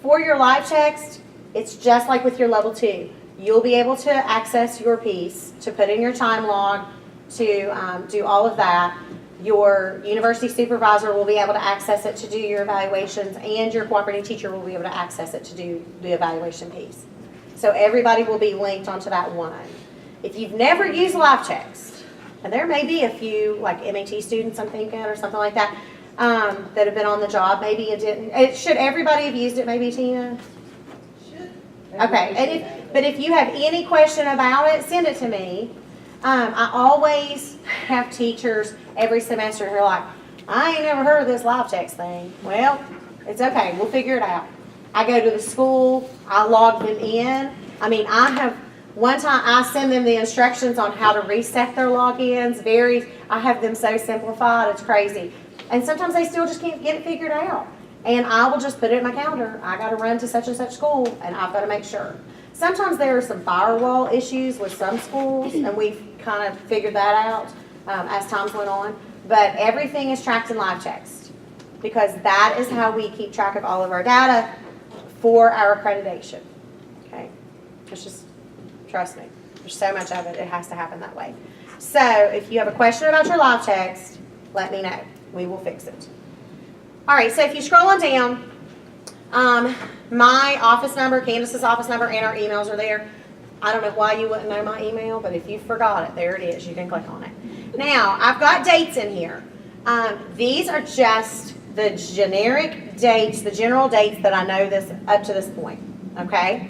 [SPEAKER 1] For your live text, it's just like with your level 2. You'll be able to access your piece, to put in your time log, to do all of that. Your university supervisor will be able to access it to do your evaluations, and your cooperating teacher will be able to access it to do the evaluation piece. So everybody will be linked onto that one. If you've never used live text, and there may be a few like MAT students I'm thinking or something like that, that have been on the job, maybe it didn't. Should everybody have used it, maybe, Tina? Okay, but if you have any question about it, send it to me. I always have teachers every semester who are like, I ain't never heard of this live text thing. Well, it's okay, we'll figure it out. I go to the school, I log them in. One time I send them the instructions on how to reset their logins. I have them so simplified, it's crazy. And sometimes they still just can't get it figured out. And I will just put it in my calendar. I got to run to such and such school, and I've got to make sure. Sometimes there are some firewall issues with some schools, and we've kind of figured that out as times went on. But everything is tracked in live text because that is how we keep track of all of our data for our accreditation. Okay? It's just, trust me. There's so much of it, it has to happen that way. So if you have a question about your live text, let me know. We will fix it. All right, so if you scroll on down, my office number, Candace's office number, and our emails are there. I don't know why you wouldn't know my email, but if you forgot it, there it is. You can click on it. Now, I've got dates in here. These are just the generic dates, the general dates that I know this up to this point, okay?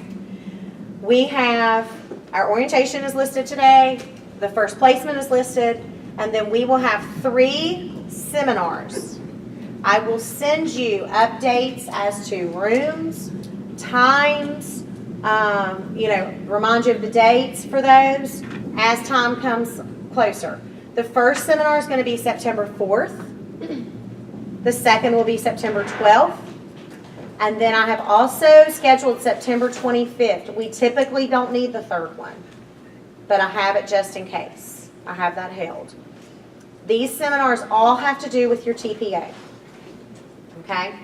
[SPEAKER 1] We have, our orientation is listed today, the first placement is listed, and then we will have 3 seminars. I will send you updates as to rooms, times, remind you of the dates for those as time comes closer. The first seminar is going to be September 4th. The second will be September 12th. And then I have also scheduled September 25th. We typically don't need the third one, but I have it just in case. I have that held. These seminars all have to do with your TPA. Okay?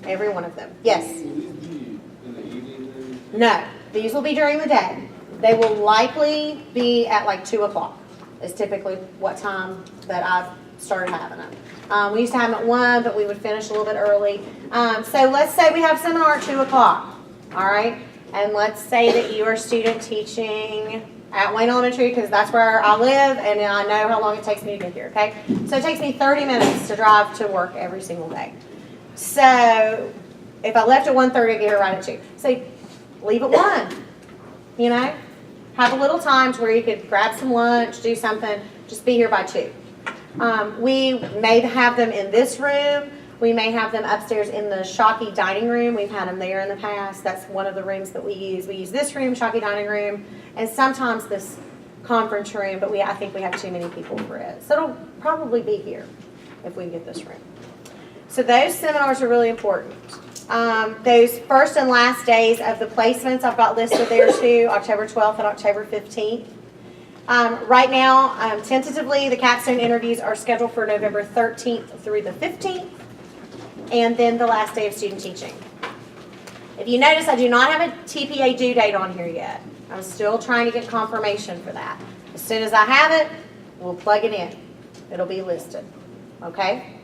[SPEAKER 1] Every one of them. Yes?
[SPEAKER 2] Will these be in the evening then?
[SPEAKER 1] No. These will be during the day. They will likely be at like 2 o'clock is typically what time that I've started having them. We used to have them at 1, but we would finish a little bit early. So let's say we have seminar at 2 o'clock. All right? And let's say that you are student teaching at Wayne Elementary because that's where I live and I know how long it takes me to get here, okay? So it takes me 30 minutes to drive to work every single day. So if I left at 1:30, I get here right at 2. So leave at 1, you know? Have a little time to where you could grab some lunch, do something, just be here by 2. We may have them in this room. We may have them upstairs in the Shockey dining room. We've had them there in the past. That's one of the rooms that we use. We use this room, Shockey dining room, and sometimes this conference room, but I think we have too many people for it. So it'll probably be here if we can get this room. So those seminars are really important. Those first and last days of the placements I've got listed there too, October 12th and October 15th. Right now, tentatively, the capstone interviews are scheduled for November 13th through the 15th, and then the last day of student teaching. If you notice, I do not have a TPA due date on here yet. I'm still trying to get confirmation for that. As soon as I have it, we'll plug it in. It'll be listed. Okay?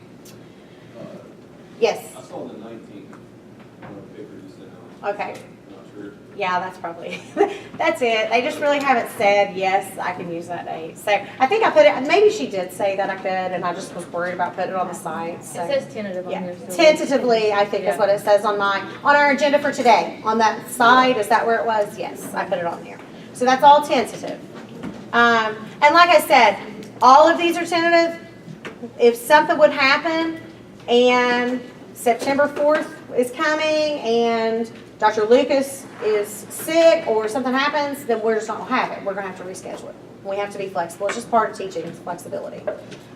[SPEAKER 1] Yes?
[SPEAKER 2] I saw the 19th on the paper you sent out.
[SPEAKER 1] Okay.
[SPEAKER 2] I'm not sure.
[SPEAKER 1] Yeah, that's probably, that's it. They just really haven't said, yes, I can use that date. So I think I put it, maybe she did say that I could, and I just was worried about putting it on the site. So.
[SPEAKER 11] It says tentative on
[SPEAKER 1] Yeah,
[SPEAKER 11] here. so-
[SPEAKER 1] tentatively, I think is what it says on our agenda for today. On that side, is that where it was? Yes, I put it on there. So that's all tentative. And like I said, all of these are tentative. If something would happen and September 4th is coming and Dr. Lucas is sick or something happens, then we're just not going to have it. We're going to have to reschedule it. We have to be flexible. It's just part of teaching, it's flexibility.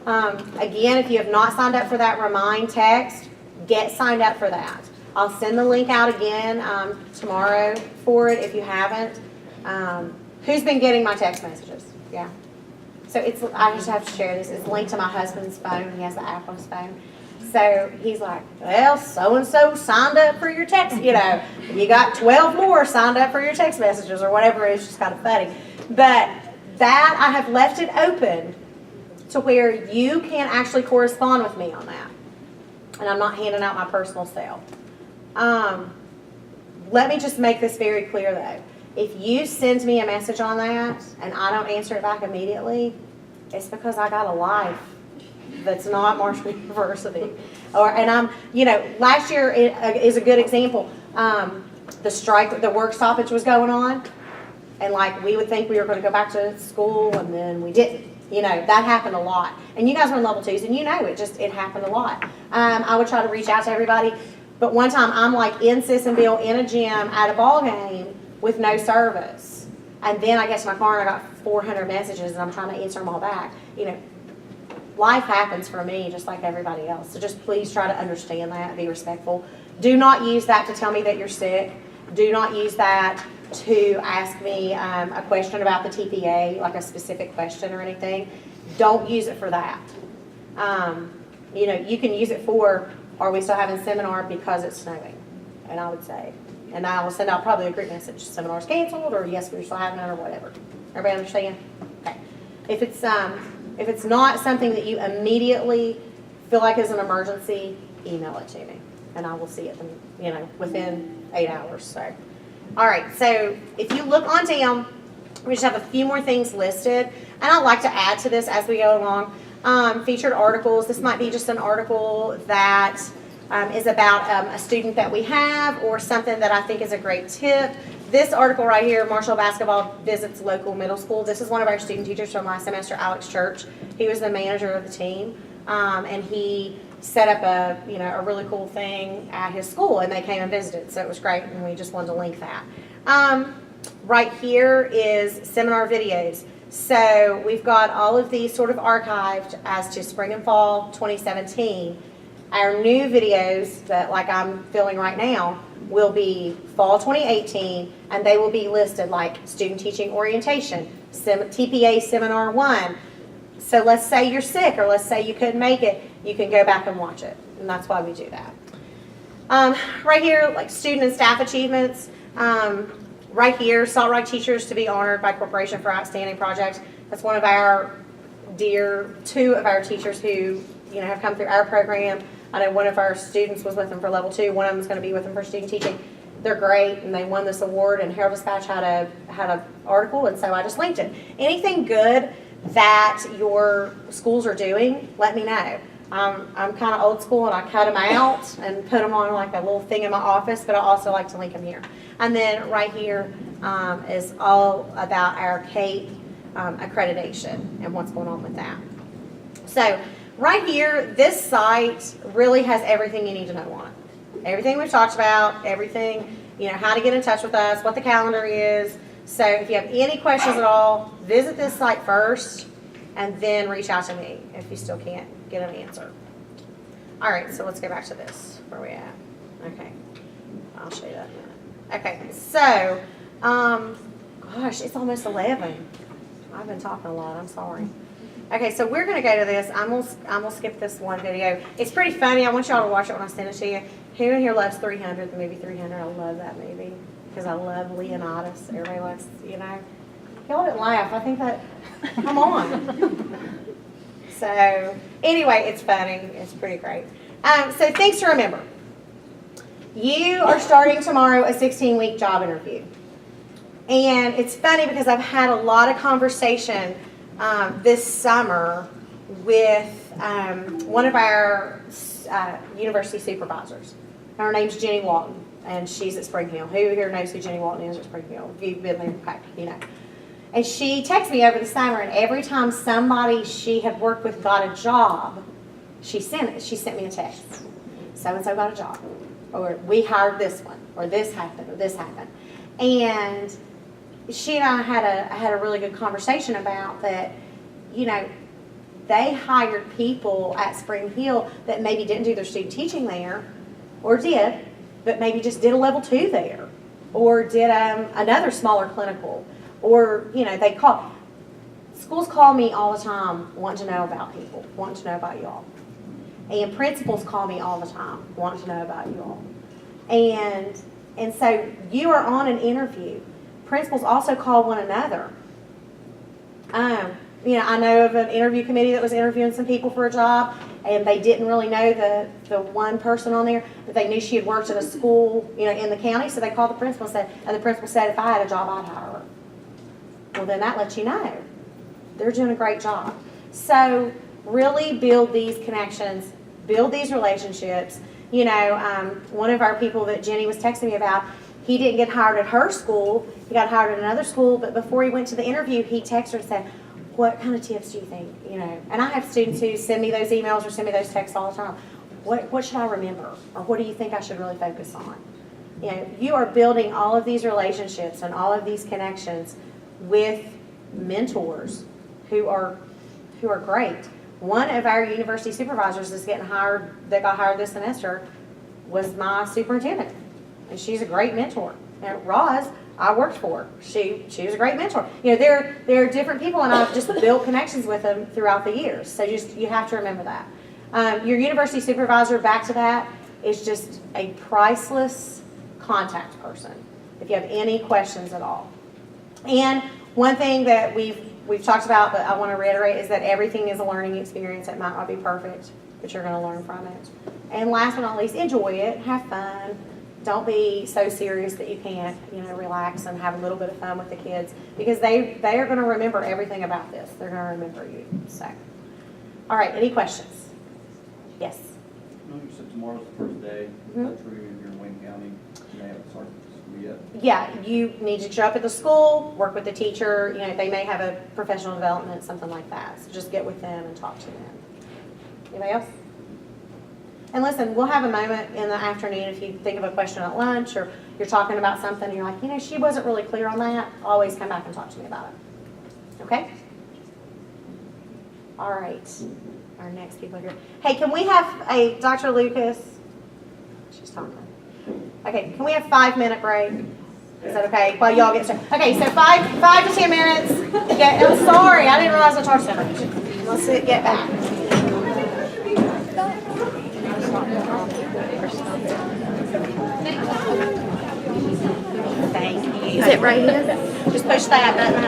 [SPEAKER 1] Again, if you have not signed up for that remind text, get signed up for that. I'll send the link out again tomorrow for it if you haven't. Who's been getting my text messages? Yeah. So I just have to share this. It's linked to my husband's phone. He has the app on his phone. So he's like, well, so-and-so signed up for your text, you got 12 more signed up for your text messages or whatever. It's just kind of funny. But that, I have left it open to where you can actually correspond with me on that. And I'm not handing out my personal cell. Let me just make this very clear though. If you send me a message on that and I don't answer it back immediately, it's because I got a life that's not Marshall University. Last year is a good example. The strike, the work stoppage was going on, and we would think we were going to go back to school, and then we didn't. That happened a lot. And you guys were in level 2s, and it happened a lot. I would try to reach out to everybody, but one time I'm in Sissonville in a gym at a ball game with no service. And then I get to my car and I got 400 messages and I'm trying to answer them all back. Life happens for me just like everybody else. So just please try to understand that and be respectful. Do not use that to tell me that you're sick. Do not use that to ask me a question about the TPA, like a specific question or anything. Don't use it for that. You can use it for, are we still having seminar because it's snowing? And I would say, and I will send out probably a group message, seminar's canceled, or yes, we're still having it, or whatever. Everybody understand? Okay. If it's not something that you immediately feel like is an emergency, email it to me, and I will see it, within 8 hours. So, all right. So if you look on down, we just have a few more things listed, and I'd like to add to this as we go along. Featured articles. This might be just an article that is about a student that we have, or something that I think is a great tip. This article right here, Marshall basketball visits local middle school. This is one of our student teachers from last semester, Alex Church. He was the manager of the team, and he set up a really cool thing at his school, and they came and visited, so it was great, and we just wanted to link that. Right here is seminar videos. So we've got all of these sort of archived as to spring and fall 2017. Our new videos that like I'm filming right now will be fall 2018, and they will be listed like student teaching orientation, TPA seminar 1. So let's say you're sick, or let's say you couldn't make it, you can go back and watch it, and that's why we do that. Right here, like student and staff achievements. Right here, Salt Rock teachers to be honored by Corporation for Outstanding Projects. That's one of our two of our teachers who have come through our program. I know one of our students was with them for level 2. One of them is going to be with them for student teaching. They're great, and they won this award. And Herald Dispatch had a article, and so I just linked it. Anything good that your schools are doing, let me know. I'm kind of old school, and I cut them out and put them on like a little thing in my office, but I also like to link them here. And then right here is all about our CAPE accreditation and what's going on with that. So right here, this site really has everything you need to know on it. Everything we've talked about, everything, how to get in touch with us, what the calendar is. So if you have any questions at all, visit this site first and then reach out to me if you still can't get an answer. All right, so let's go back to this. Where are we at? Okay, I'll show you that in a minute. Okay, so, gosh, it's almost 11. I've been talking a lot, I'm sorry. Okay, so we're gonna go to this. I'm gonna skip this one video. It's pretty funny. I want y'all to watch it when I send it to you. Who in here loves 300, the movie 300? I love that movie because I love Leonidas. Everybody loves, Y'all didn't laugh. I think that, come on. So, anyway, it's funny. It's pretty great. So, things to remember. You are starting tomorrow a 16-week job interview. And it's funny because I've had a lot of conversation this summer with one of our university supervisors. Her name's Jenny Walton, and she's at Spring Hill. Who here knows who Jenny Walton is at Spring Hill? If you've been there, okay, And she texted me over the summer, and every time somebody she had worked with got a job, she sent me a text. So-and-so got a job. Or we hired this one, or this happened, or this happened. And she and I had a really good conversation about that, they hired people at Spring Hill that maybe didn't do their student teaching there, or did, but maybe just did a level 2 there, or did another smaller clinical, or, schools call me all the time wanting to know about people, wanting to know about y'all. And principals call me all the time wanting to know about y'all. And so you are on an interview. Principals also call one another. I know of an interview committee that was interviewing some people for a job, and they didn't really know the one person on there, but they knew she had worked at a school, in the county, so they called the principal and the principal said, if I had a job, I'd hire her. Well, then that lets you know. They're doing a great job. So really build these connections, build these relationships. One of our people that Jenny was texting me about, he didn't get hired at her school. He got hired at another school, but before he went to the interview, he texted her and said, what kind of tips do you think? And I have students who send me those emails or send me those texts all the time. What should I remember? Or what do you think I should really focus on? You are building all of these relationships and all of these connections with mentors who are great. One of our university supervisors that got hired this semester was my superintendent, and she's a great mentor. And Roz, I worked for her. She was a great mentor. There are different people, and I've just built connections with them throughout the years. So you have to remember that. Your university supervisor, back to that, is just a priceless contact person if you have any questions at all. And One thing that we've talked about, but I want to reiterate, is that everything is a learning experience. It might not be perfect, but you're going to learn from it. And last but not least, enjoy it, have fun. Don't be so serious that you can't, relax and have a little bit of fun with the kids, because they are going to remember everything about this. They're going to remember you. So, all right, any questions? Yes.
[SPEAKER 12] No, you said tomorrow's the first day.
[SPEAKER 1] Mhm.
[SPEAKER 12] That's true if you're in Wayne County. You haven't started school yet.
[SPEAKER 1] Yeah, you need to show up at the school, work with the teacher. They may have a professional development, something like that. So just get with them and talk to them. Anybody else? And listen, we'll have a moment in the afternoon if you think of a question at lunch, or you're talking about something and you're like, she wasn't really clear on that. Always come back and talk to me about it. Okay? All right. Our next people are here. Hey, can we have Dr. Lucas? She's talking. Okay, can we have 5-minute break? Is that okay? While y'all get started. Okay, so 5 to 10 minutes. I'm sorry, I didn't realize I talked so much. Let's get back. Thank you.
[SPEAKER 8] Is it right here?
[SPEAKER 1] Just push that button.